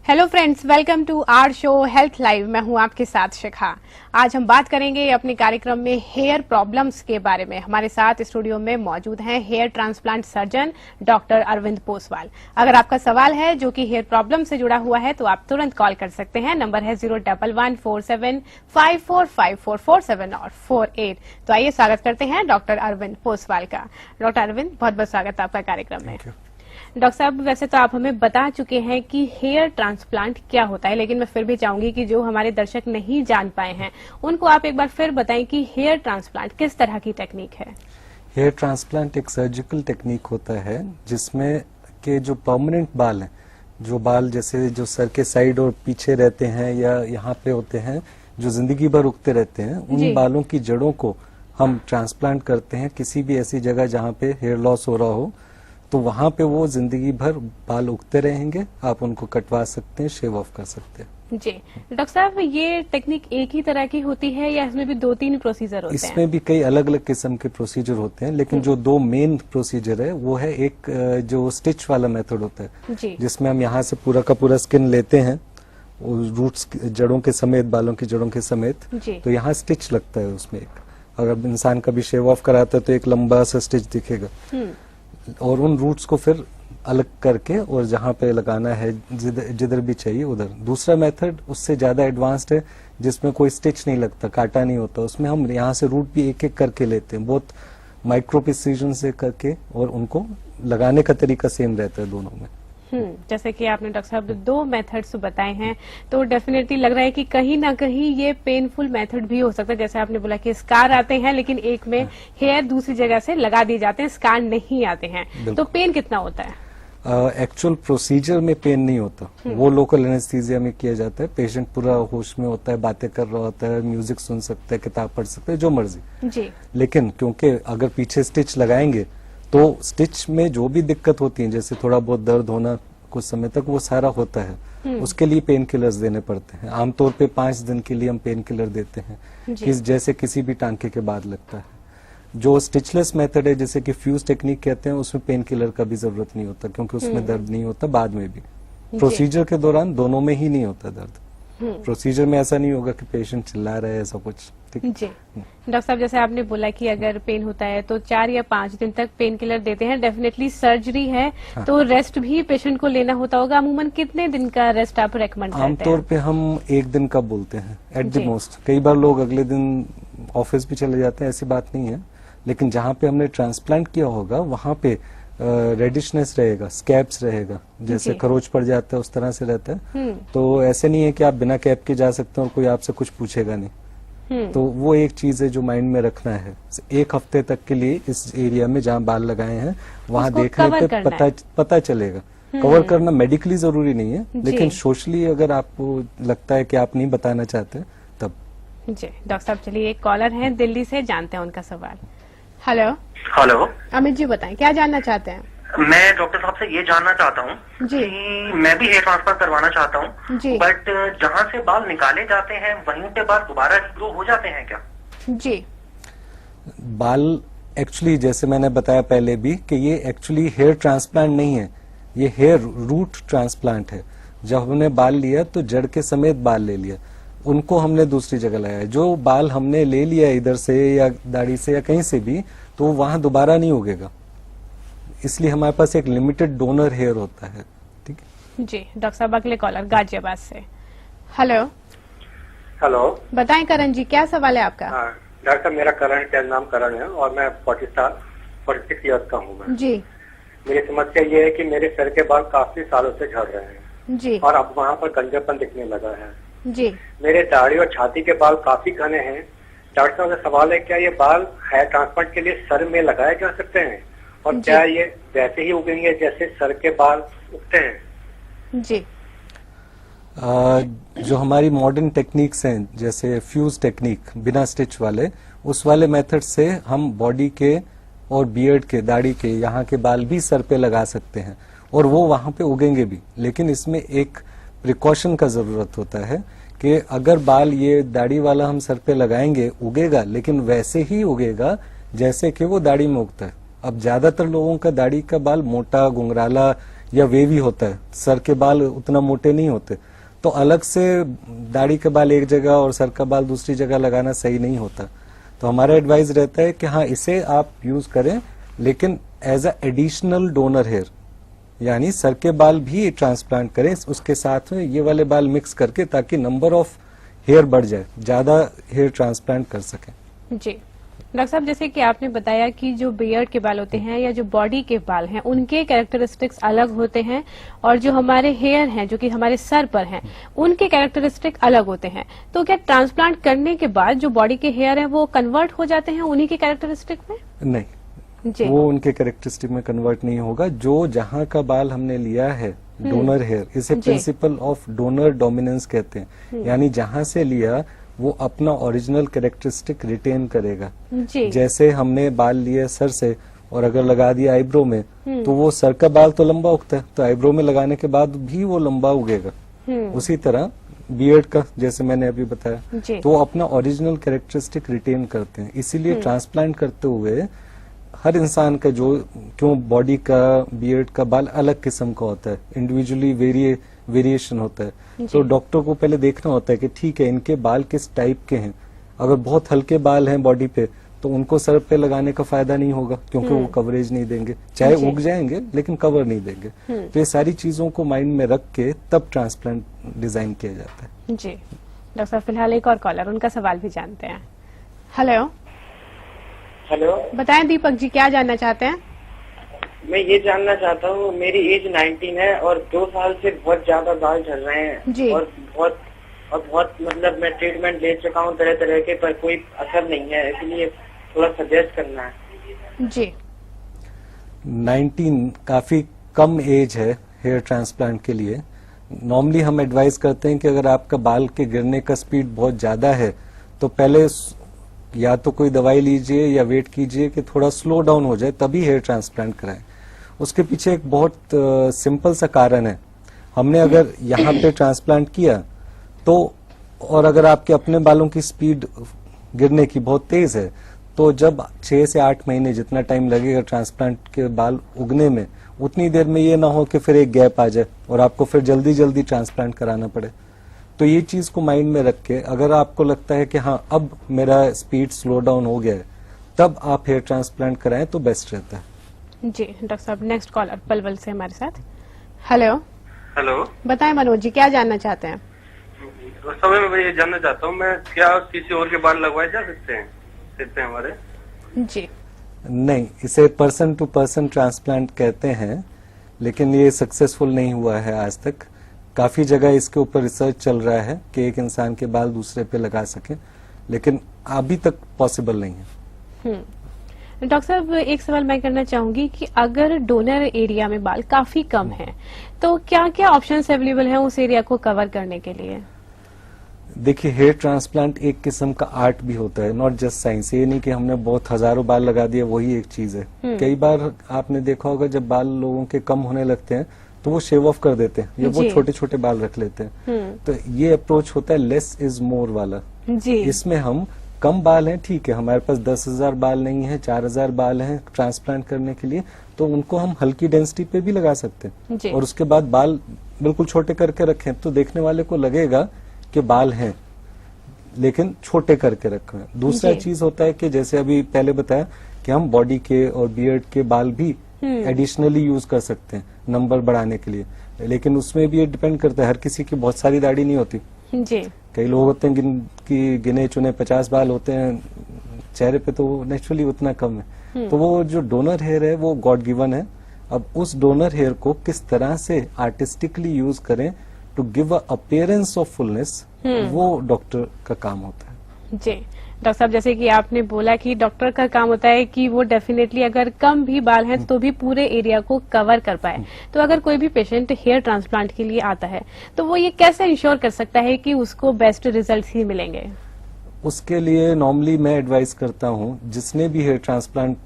Hello friends, welcome to our show Health Live. मैं हूं आपके साथ शिखा। आज हम बात करेंगे अपने कार्यक्रम में हेयर प्रॉब्लम्स के बारे में। हमारे साथ स्टूडियो में मौजूद हैं hair transplant surgeon doctor Arvind Poswal. अगर आपका सवाल है जो कि हेयर प्रॉब्लम से जुड़ा हुआ है तो आप तुरंत कॉल कर सकते हैं। नंबर है 01147545447 और 48। तो आइए स्वागत करते हैं डॉक्टर अरविंद पोसवाल का। डॉक्टर अरविंद, बहुत बहुत स्वागत है आपका कार्यक्रम में। डॉक्टर साहब, वैसे तो आप हमें बता चुके हैं कि हेयर ट्रांसप्लांट क्या होता है, लेकिन मैं फिर भी चाहूंगी कि जो हमारे दर्शक नहीं जान पाए हैं उनको आप एक बार फिर बताएं कि हेयर ट्रांसप्लांट किस तरह की टेक्निक है। हेयर ट्रांसप्लांट एक सर्जिकल टेक्निक होता है जिसमें के जो परमानेंट बाल हैं, जो बाल जैसे जो सर के साइड और पीछे रहते हैं या यहाँ पे होते हैं, जो जिंदगी भर उगते रहते हैं, उन बालों की जड़ों को हम ट्रांसप्लांट करते हैं किसी भी ऐसी जगह जहाँ पे हेयर लॉस हो रहा हो, तो वहां पे वो जिंदगी भर बाल उगते रहेंगे। आप उनको कटवा सकते हैं, शेव ऑफ कर सकते हैं। जी डॉक्टर साहब, ये टेक्निक एक ही तरह की होती है या इसमें भी 2-3 प्रोसीजर होते हैं? इसमें भी कई अलग अलग किस्म के प्रोसीजर होते हैं, लेकिन जो दो मेन प्रोसीजर है वो है एक जो स्टिच वाला मेथड होता है, जिसमें हम यहाँ से पूरा का पूरा स्किन लेते हैं, रूट्स जड़ों के समेत, बालों की जड़ों के समेत, तो यहाँ स्टिच लगता है उसमें। एक अगर इंसान कभी शेव ऑफ कराता है तो एक लंबा सा स्टिच दिखेगा, और उन रूट्स को फिर अलग करके और जहां पे लगाना है जिधर भी चाहिए उधर। दूसरा मेथड उससे ज्यादा एडवांस्ड है, जिसमें कोई स्टिच नहीं लगता, काटा नहीं होता। उसमें हम यहाँ से रूट भी एक एक करके लेते हैं, बहुत माइक्रो प्रिसीजन से करके, और उनको लगाने का तरीका सेम रहता है दोनों में। जैसे कि आपने डॉक्टर साहब 2 मेथड्स बताए हैं, तो डेफिनेटली लग रहा है कि कहीं ना कहीं ये पेनफुल मेथड भी हो सकता है। जैसे आपने बोला कि स्कार आते हैं, लेकिन एक में हेयर दूसरी जगह से लगा दिए जाते हैं, स्कार नहीं आते हैं, तो पेन कितना होता है? एक्चुअल प्रोसीजर में पेन नहीं होता, वो लोकल एनेस्थीसिया में किया जाता है। पेशेंट पूरा होश में होता है, बातें कर रहा होता है, म्यूजिक सुन सकता है, किताब पढ़ सकता है, जो मर्जी जी। लेकिन क्योंकि अगर पीछे स्टिच लगाएंगे तो स्टिच में जो भी दिक्कत होती है, जैसे थोड़ा बहुत दर्द होना कुछ समय तक, वो सारा होता है। उसके लिए पेन किलर्स देने पड़ते हैं। आमतौर पे 5 दिन के लिए हम पेन किलर देते हैं, जैसे किसी भी टांके के बाद लगता है। जो स्टिचलेस मेथड है, जैसे कि फ्यूज टेक्निक कहते हैं, उसमें पेन किलर का भी जरूरत नहीं होता, क्योंकि उसमें दर्द नहीं होता। बाद में भी प्रोसीजर के दौरान दोनों में ही नहीं होता दर्द। प्रोसीजर में ऐसा नहीं होगा कि पेशेंट चिल्ला रहा है, ऐसा कुछ। जी डॉक्टर साहब, जैसे आपने बोला कि अगर पेन होता है तो 4 या 5 दिन तक पेन किलर देते हैं। डेफिनेटली सर्जरी है तो रेस्ट भी पेशेंट को लेना होता होगा। अमूमन कितने दिन का रेस्ट आप रेकमेंड करते हैं? आमतौर पे हम 1 दिन का बोलते हैं एट द मोस्ट। कई बार लोग अगले दिन ऑफिस भी चले जाते हैं, ऐसी बात नहीं है। लेकिन जहाँ पे हमने ट्रांसप्लांट किया होगा वहां पे रेडिशनेस रहेगा, स्कैब्स रहेगा, जैसे खरोच पड़ जाता है उस तरह से रहता है। तो ऐसे नहीं है कि आप बिना कैप के जा सकते हैं और कोई आपसे कुछ पूछेगा नहीं। तो वो एक चीज है जो माइंड में रखना है। 1 हफ्ते तक के लिए इस एरिया में जहाँ बाल लगाए हैं वहां देखने पे पता चलेगा। कवर करना मेडिकली जरूरी नहीं है, लेकिन सोशली अगर आपको लगता है कि आप नहीं बताना चाहते तब। जी डॉक्टर साहब, चलिए एक कॉलर हैं दिल्ली से, जानते हैं उनका सवाल। हेलो हेलो, अमित जी बताएं, क्या जानना चाहते हैं? मैं डॉक्टर साहब से ये जानना चाहता हूँ कि मैं भी हेयर ट्रांसफर करवाना चाहता हूँ, बट जहाँ से बाल निकाले जाते हैं वहीं पे बाल दोबारा ग्रो हो जाते हैं क्या? जी, बाल एक्चुअली जैसे मैंने बताया पहले भी कि ये एक्चुअली हेयर ट्रांसप्लांट नहीं है, ये हेयर रूट ट्रांसप्लांट है। जब हमने बाल लिया तो जड़ के समेत बाल ले लिया, उनको हमने दूसरी जगह लगाया। जो बाल हमने ले लिया इधर से या दाढ़ी से या कहीं से भी, तो वहां दोबारा नहीं उगेगा। इसलिए हमारे पास एक लिमिटेड डोनर हेयर होता है। ठीक है जी। डॉक्टर साहब, अगले कॉलर गाजियाबाद से। हेलो हेलो, बताएं करण जी, क्या सवाल है आपका? डॉक्टर साहब, मेरा करण नाम करण है और मैं 46 ईयर्स का हूँ मैं। जी। मेरी समस्या ये है कि मेरे सर के बाल काफी सालों से झड़ रहे हैं जी, और अब वहाँ पर गंजापन दिखने लगा है जी। मेरे दाढ़ी और छाती के बाल काफी घने हैं। डॉक्टर साहब, का सवाल है, क्या ये बाल हेयर ट्रांसप्लांट के लिए सर में लगाए जा सकते हैं और क्या ये वैसे ही उगेंगे जैसे सर के बाल उगते हैं? जी। जो हमारी मॉडर्न टेक्निक्स हैं, जैसे फ्यूज टेक्निक बिना स्टिच वाले, उस वाले मेथड से हम बॉडी के और बियर्ड के, दाढ़ी के यहाँ के बाल भी सर पे लगा सकते हैं और वो वहां पे उगेंगे भी। लेकिन इसमें एक प्रिकॉशन का जरूरत होता है कि अगर बाल ये दाढ़ी वाला हम सर पे लगाएंगे, उगेगा, लेकिन वैसे ही उगेगा जैसे कि वो दाढ़ी में उगता है। अब ज्यादातर लोगों का दाढ़ी का बाल मोटा, घुंघराला या वेवी होता है, सर के बाल उतना मोटे नहीं होते, तो अलग से दाढ़ी के बाल एक जगह और सर का बाल दूसरी जगह लगाना सही नहीं होता। तो हमारा एडवाइस रहता है कि हाँ, इसे आप यूज करें, लेकिन as a additional donor hair, यानी सर के बाल भी ट्रांसप्लांट करें उसके साथ में ये वाले बाल मिक्स करके, ताकि नंबर ऑफ हेयर बढ़ जाए, ज्यादा हेयर ट्रांसप्लांट कर सकें। जी डॉक्टर साहब, जैसे कि आपने बताया कि जो बियर्ड के बाल होते हैं या जो बॉडी के बाल हैं उनके कैरेक्टरिस्टिक्स अलग होते हैं, और जो हमारे हेयर हैं जो कि हमारे सर पर हैं उनके कैरेक्टरिस्टिक अलग होते हैं। तो क्या ट्रांसप्लांट करने के बाद जो बॉडी के हेयर हैं वो कन्वर्ट हो जाते हैं उन्हीं के कैरेक्टरिस्टिक में? नहीं जी, वो उनके कैरेक्टरिस्टिक में कन्वर्ट नहीं होगा। जो जहां का बाल हमने लिया है डोनर हेयर, इसे प्रिंसिपल ऑफ डोनर डोमिनेंस कहते हैं, यानी जहां से लिया वो अपना ओरिजिनल कैरेक्टरिस्टिक रिटेन करेगा। जी, जैसे हमने बाल लिए सर से और अगर लगा दिया आईब्रो में, तो वो सर का बाल तो लंबा उगता है, तो आईब्रो में लगाने के बाद भी वो लंबा उगेगा। उसी तरह बियर्ड का, जैसे मैंने अभी बताया, तो वो अपना ओरिजिनल कैरेक्टरिस्टिक रिटेन करते हैं। इसीलिए ट्रांसप्लांट करते हुए हर इंसान का जो क्यों बॉडी का बियर्ड का बाल अलग किस्म का होता है, इंडिविजुअली वेरिएशन होता है। तो डॉक्टर को पहले देखना होता है कि ठीक है, इनके बाल किस टाइप के हैं। अगर बहुत हल्के बाल हैं बॉडी पे, तो उनको सर पे लगाने का फायदा नहीं होगा, क्योंकि वो कवरेज नहीं देंगे, चाहे उग जाएंगे लेकिन कवर नहीं देंगे। तो ये सारी चीजों को माइंड में रख के तब ट्रांसप्लांट डिजाइन किया जाता है। जी डॉक्टर साहब, फिलहाल एक और कॉलर, उनका सवाल भी जानते हैं। हेलो हेलो, बताएं दीपक जी, क्या जानना चाहते हैं? मैं ये जानना चाहता हूँ, मेरी एज 19 है और 2 साल से बहुत ज्यादा बाल झड़ रहे हैं जी। और बहुत मतलब मैं ट्रीटमेंट ले चुका हूँ तरह तरह के, पर कोई असर नहीं है, इसलिए थोड़ा सजेस्ट करना है। जी 19 काफी कम एज है हेयर ट्रांसप्लांट के लिए। नॉर्मली हम एडवाइस करते हैं कि अगर आपका बाल के गिरने का स्पीड बहुत ज्यादा है, तो पहले या तो कोई दवाई लीजिए या वेट कीजिए कि थोड़ा स्लो डाउन हो जाए, तभी हेयर ट्रांसप्लांट कराएं। उसके पीछे एक बहुत सिंपल सा कारण है। हमने अगर यहाँ पे ट्रांसप्लांट किया तो, और अगर आपके अपने बालों की स्पीड गिरने की बहुत तेज है, तो जब 6 से 8 महीने जितना टाइम लगेगा ट्रांसप्लांट के बाल उगने में, उतनी देर में ये ना हो कि फिर एक गैप आ जाए और आपको फिर जल्दी जल्दी ट्रांसप्लांट कराना पड़े। तो ये चीज को माइंड में रख के अगर आपको लगता है कि हाँ, अब मेरा स्पीड स्लो डाउन हो गया है, तब आप हेयर ट्रांसप्लांट कराएं तो बेस्ट रहता है। जी डॉक्टर साहब, नेक्स्ट कॉलर पलवल से हमारे साथ। हेलो हेलो, बताएं मनोज जी, क्या जानना चाहते हैं? समय मैं ये जानना चाहता हूँ, मैं क्या किसी और के बाल लगवाए जा सकते हैं सिर पे हमारे? जी नहीं, इसे पर्सन टू पर्सन ट्रांसप्लांट कहते हैं, लेकिन ये सक्सेसफुल नहीं हुआ है आज तक। काफी जगह इसके ऊपर रिसर्च चल रहा है कि एक इंसान के बाल दूसरे पे लगा सके, लेकिन अभी तक पॉसिबल नहीं है। डॉक्टर साहब, एक सवाल मैं करना चाहूंगी कि अगर डोनर एरिया में बाल काफी कम हैं, तो क्या क्या ऑप्शंस अवेलेबल हैं उस एरिया को कवर करने के लिए? देखिए, हेयर ट्रांसप्लांट एक किस्म का आर्ट भी होता है, नॉट जस्ट साइंस। ये नहीं कि हमने बहुत हजारों बाल लगा दिए वही एक चीज है। कई बार आपने देखा होगा जब बाल लोगों के कम होने लगते हैं तो वो शेव ऑफ कर देते हैं या वो छोटे छोटे बाल रख लेते हैं। तो ये अप्रोच होता है लेस इज मोर वाला। जी। इसमें हम कम बाल हैं, ठीक है, हमारे पास 10,000 बाल नहीं है, 4,000 बाल हैं ट्रांसप्लांट करने के लिए, तो उनको हम हल्की डेंसिटी पे भी लगा सकते हैं और उसके बाद बाल बिल्कुल छोटे करके रखें, तो देखने वाले को लगेगा कि बाल हैं, लेकिन छोटे करके रखे हैं। दूसरा चीज होता है कि जैसे अभी पहले बताया कि हम बॉडी के और बियर्ड के बाल भी एडिशनली यूज कर सकते हैं नंबर बढ़ाने के लिए, लेकिन उसमें भी ये डिपेंड करता है, हर किसी की बहुत सारी दाढ़ी नहीं होती। जी। कई लोग होते हैं गिने चुने 50 बाल होते हैं चेहरे पे, तो नेचुरली उतना कम है। तो वो जो डोनर हेयर है वो गॉड गिवन है। अब उस डोनर हेयर को किस तरह से आर्टिस्टिकली यूज करें to give a appearance of fullness, वो डॉक्टर का काम होता है। जी डॉक्टर साहब, जैसे कि आपने बोला कि डॉक्टर का काम होता है कि वो डेफिनेटली अगर कम भी बाल हैं तो भी पूरे एरिया को कवर कर पाए। तो अगर कोई भी पेशेंट हेयर ट्रांसप्लांट के लिए आता है तो वो ये कैसे इंश्योर कर सकता है कि उसको बेस्ट रिजल्ट ही मिलेंगे? उसके लिए नॉर्मली मैं एडवाइस करता हूँ, जिसने भी हेयर ट्रांसप्लांट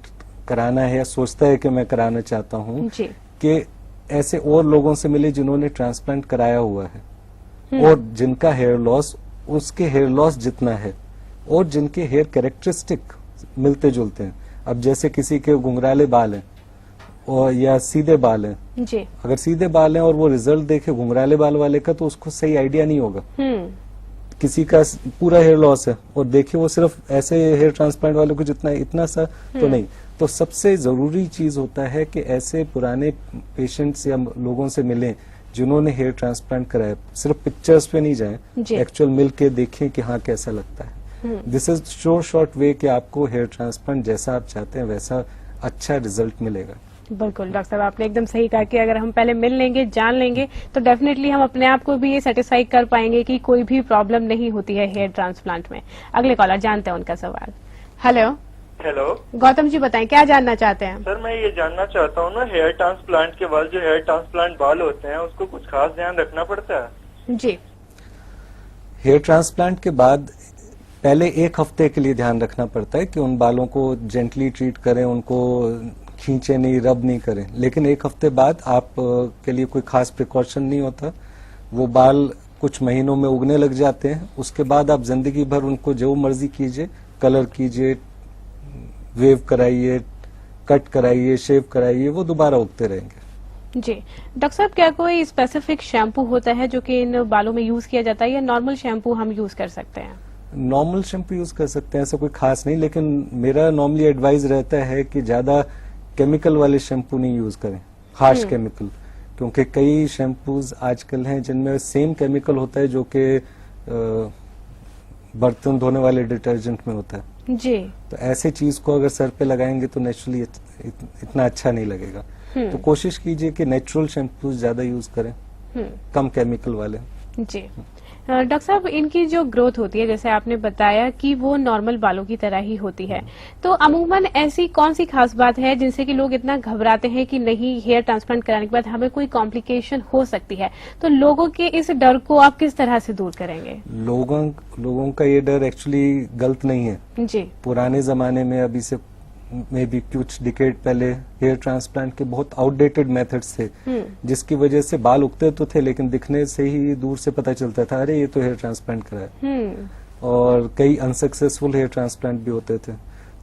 कराना है या सोचता है कि मैं कराना चाहता हूँ, कि ऐसे और लोगों से मिले जिन्होंने ट्रांसप्लांट कराया हुआ है और जिनका हेयर लॉस उसके हेयर लॉस जितना है और जिनके हेयर कैरेक्टरिस्टिक मिलते जुलते हैं। अब जैसे किसी के घुंघराले बाल हैं और या सीधे बाल हैं जी। अगर सीधे बाल हैं और वो रिजल्ट देखे घुंघराले बाल वाले का, तो उसको सही आइडिया नहीं होगा। किसी का पूरा हेयर लॉस है और देखिए वो सिर्फ ऐसे हेयर ट्रांसप्लांट वाले को जितना इतना सा तो नहीं। तो सबसे जरूरी चीज होता है कि ऐसे पुराने पेशेंट्स या लोगों से मिलें जिन्होंने हेयर ट्रांसप्लांट कराया, सिर्फ पिक्चर्स पे नहीं जाएं, एक्चुअल मिल के देखें कि हाँ कैसा लगता है। दिस इज शॉर्ट वे कि आपको हेयर ट्रांसप्लांट जैसा आप चाहते हैं वैसा अच्छा रिजल्ट मिलेगा। बिल्कुल डॉक्टर साहब, आपने एकदम सही कहा कि अगर हम पहले मिल लेंगे, जान लेंगे, तो डेफिनेटली हम अपने आप को भी ये सेटिस्फाई कर पाएंगे कि कोई भी प्रॉब्लम नहीं होती है हेयर ट्रांसप्लांट में। अगले कॉलर जानते हैं उनका सवाल। हेलो। हेलो गौतम जी, बताएं क्या जानना चाहते हैं? सर, मैं ये जानना चाहता हूँ ना, हेयर ट्रांसप्लांट के बाद जो हेयर ट्रांसप्लांट बाल होते हैं उसको कुछ खास ध्यान रखना पड़ता है? जी। हेयर ट्रांसप्लांट के बाद पहले 1 हफ्ते के लिए ध्यान रखना पड़ता है कि उन बालों को जेंटली ट्रीट करें, उनको खींचे नहीं, रब नहीं करें। लेकिन 1 हफ्ते बाद आप के लिए कोई खास प्रिकॉशन नहीं होता। वो बाल कुछ महीनों में उगने लग जाते हैं। उसके बाद आप जिंदगी भर उनको जो मर्जी कीजिए, कलर कीजिए, वेव कराइए, कट कराइए, शेव कराइए, वो दोबारा उगते रहेंगे। जी। डॉक्टर साहब, क्या कोई स्पेसिफिक शैम्पू होता है जो कि इन बालों में यूज किया जाता है, या नॉर्मल शैम्पू हम यूज कर सकते हैं? नॉर्मल शैम्पू यूज कर सकते हैं, ऐसा कोई खास नहीं। लेकिन मेरा नॉर्मली एडवाइस रहता है कि ज्यादा केमिकल वाले शैम्पू नहीं यूज करें, हार्श केमिकल, क्योंकि कई शैम्पूज आजकल हैं जिनमें सेम केमिकल होता है जो कि बर्तन धोने वाले डिटर्जेंट में होता है। जी। तो ऐसे चीज को अगर सर पे लगाएंगे तो नेचुरली इतना अच्छा नहीं लगेगा। तो कोशिश कीजिए कि नेचुरल शैम्पू ज्यादा यूज करें, कम केमिकल वाले। जी। डॉक्टर साहब, इनकी जो ग्रोथ होती है, जैसे आपने बताया कि वो नॉर्मल बालों की तरह ही होती है, तो अमूमन ऐसी कौन सी खास बात है जिनसे कि लोग इतना घबराते हैं कि नहीं, हेयर ट्रांसप्लांट कराने के बाद हमें कोई कॉम्प्लिकेशन हो सकती है? तो लोगों के इस डर को आप किस तरह से दूर करेंगे? लोगों का ये डर एक्चुअली गलत नहीं है। जी। पुराने जमाने में, अभी से में भी कुछ डिकेड पहले, हेयर ट्रांसप्लांट के बहुत आउटडेटेड मेथड्स थे, जिसकी वजह से बाल उगते तो थे लेकिन दिखने से ही दूर से पता चलता था अरे ये तो हेयर ट्रांसप्लांट करा है। और कई अनसक्सेसफुल हेयर ट्रांसप्लांट भी होते थे।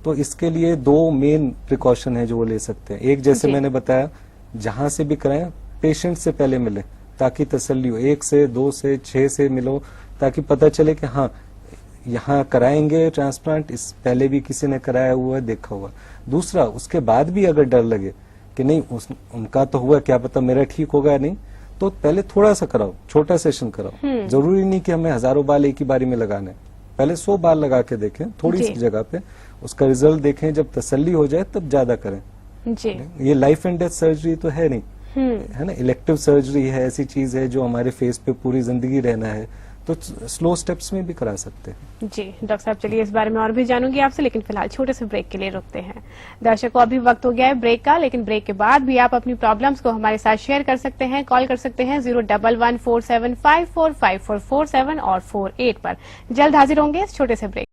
तो इसके लिए 2 मेन प्रिकॉशन है जो वो ले सकते हैं। एक, जैसे मैंने बताया, जहां से भी कराएं पेशेंट से पहले मिले ताकि तसल्ली हो। 1 से 2 से 6 से मिलो ताकि पता चले कि हाँ यहाँ कराएंगे ट्रांसप्लांट, इस पहले भी किसी ने कराया हुआ है, देखा हुआ। दूसरा, उसके बाद भी अगर डर लगे कि नहीं उनका तो हुआ, क्या पता मेरा ठीक होगा नहीं, तो पहले थोड़ा सा कराओ, छोटा सेशन कराओ। जरूरी नहीं कि हमें हजारों बाल एक ही बारी में लगाने, पहले 100 बाल लगा के देखें थोड़ी सी जगह पे, उसका रिजल्ट देखें, जब तसल्ली हो जाए तब ज्यादा करें। जी। ये लाइफ एंड डेथ सर्जरी तो है नहीं, है ना, इलेक्टिव सर्जरी है, ऐसी चीज है जो हमारे फेस पे पूरी जिंदगी रहना है, तो स्लो स्टेप्स में भी करा सकते हैं। जी डॉक्टर साहब, चलिए इस बारे में और भी जानूंगी आपसे, लेकिन फिलहाल छोटे से ब्रेक के लिए रुकते हैं। दर्शकों, अभी वक्त हो गया है ब्रेक का, लेकिन ब्रेक के बाद भी आप अपनी प्रॉब्लम्स को हमारे साथ शेयर कर सकते हैं। कॉल कर सकते हैं 01147545447 और 48 पर। जल्द हाजिर होंगे इस छोटे से ब्रेक।